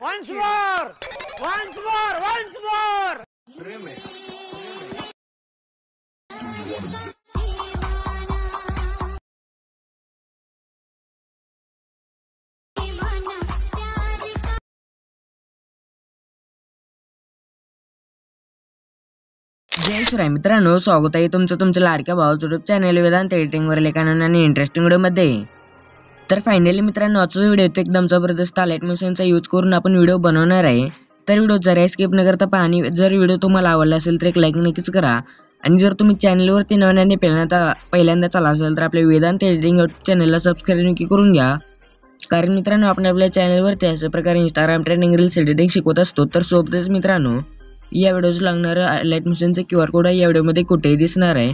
Once more! Once more! Once more! Remix. जय शिवराय मित्रांनो, स्वागत आहे तुमचं तुमच्या लाडक्या भावाचं यूट्यूब चॅनल वेदांत एडिटिंगवर एका आणि इंटरेस्टिंग व्हिडिओमध्ये. तर फायनली मित्रांनो, आजचा व्हिडिओ एकदम जबरदस्त लाईट मशीनचा यूज करून आपण व्हिडिओ बनवणार आहे. तर व्हिडिओ जरा स्किप न करता पहा आणि जर व्हिडिओ तुम्हाला आवडला असेल तर एक लाईक नक्कीच करा. आणि जर तुम्ही चॅनलवरती नव्याने पहिल्यांदा चाला असेल तर आपल्या वेदांत एडिटिंग यूट्यूब चॅनलला सबस्क्राईब नक्की करून घ्या. कारण मित्रांनो, आपण आपल्या चॅनलवरती अशा प्रकारे इंस्टाग्राम ट्रेंडिंग रील्स एडिटिंग शिकवत असतो. तर सोबतच मित्रांनो, या व्हिडिओचं लागणारं लाईट मशीनचं QR कोड या व्हिडिओमध्ये कुठेही दिसणार आहे.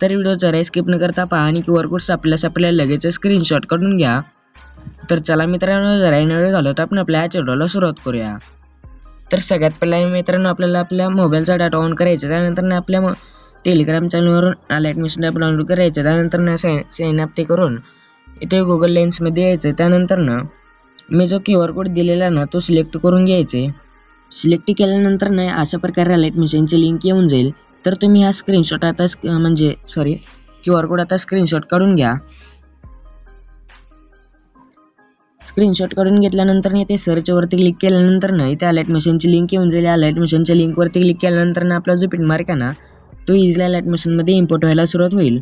तर व्हिडिओ जरा स्किप न करता पहा आणि QR कोड सापडल्यास लगेच स्क्रीनशॉट काढून घ्या. तर चला मित्रांनो, जरा वेळ घालवता आपण आपल्या चॅनलला सुरुवात करूया. तर सगळ्यात पहिला मित्रांनो, आपल्याला आपल्या मोबाईलचा डाटा ऑन करायचा. त्यानंतर आपल्या टेलिग्राम चॅनलवरून लाईट मशीन ॲप डाउनलोड करायचं. त्यानंतर साइन अप ते करून इथे गुगल लेन्समध्ये यायचं. त्यानंतर मी जो QR कोड दिलेला ना तो सिलेक्ट करून घ्यायचे. सिलेक्ट केल्यानंतर अशा प्रकारे लाईट मशीनची लिंक येऊन जाईल. तर तुम्ही हा स्क्रीनशॉट आता QR कोड आता स्क्रीनशॉट काढून घ्या. स्क्रीनशॉट काढून घेतल्यानंतर इथे सर्चवरती क्लिक केल्यानंतर इथे लाईट मशीनची लिंक येऊन जाईल. या लाईट मशीनच्या लिंकवरती क्लिक केल्यानंतर आपला जो पिन मार्क आहे ना तो इझिली लाईट मशीनमध्ये इम्पोर्ट व्हायला सुरुवात होईल.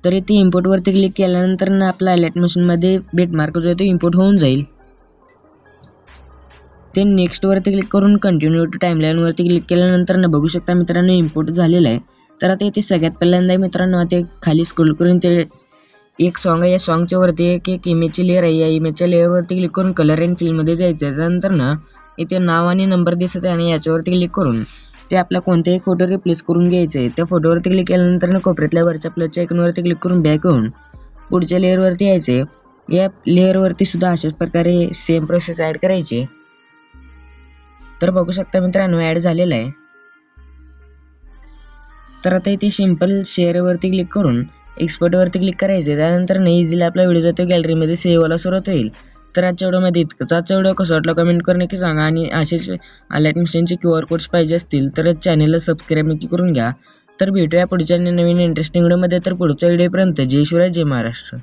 तर इथे इम्पोर्टवरती क्लिक केल्यानंतर आपला लाईट मशीनमध्ये बीट मार्क जो आहे तो इम्पोर्ट होऊन जाईल. ते नेक्स्टवरती क्लिक करून कंटिन्यू टू टाईमलाईनवरती क्लिक केल्यानंतर बघू शकता मित्रांनो इम्पोर्ट झालेलं आहे. तर आता इथे सगळ्यात पहिल्यांदा मित्रांनो ते खाली स्क्रोल करून ते एक सॉन्ग आहे, या सॉन्गच्या वरती एक इमेजची लेअर आहे. या इमेजच्या लेअरवरती क्लिक करून कलर अँड फिलमध्ये जायचं. त्यानंतर इथे नाव आणि नंबर दिसत आहे आणि याच्यावरती क्लिक करून ते आपला कोणताही फोटो रिप्लेस करून घ्यायचं आहे. त्या फोटोवरती क्लिक केल्यानंतर कोपऱ्यातल्या वरच्या प्लसच्या आयकॉनवरती क्लिक करून बॅक होऊन पुढच्या लेअरवरती यायचे. या लेअरवरती सुद्धा अशाच प्रकारे सेम प्रोसेस ॲड करायची. तर बघू शकता मित्रांनो ॲड झालेलं आहे. तर आता इथे सिम्पल शेअरवरती क्लिक करून एक्सपोर्टवरती क्लिक करायचे. त्यानंतर इझिली आपला व्हिडिओ जो तो गॅलरीमध्ये सेव्ह व्हायला सुरुवात होईल. तर आजच्या व्हिडिओमध्ये इतकंच. आजचा व्हिडिओ कसा वाटला कमेंट करून नक्की सांगा. आणि असेच लाईट मशीनचे QR कोड्स पाहिजे असतील तर चॅनलला सबस्क्राईब नक्की करून घ्या. तर भेटूया पुढच्या नवीन इंटरेस्टिंग व्हिडिओमध्ये. तर पुढच्या व्हिडिओपर्यंत जय शिवराय, जय महाराष्ट्र.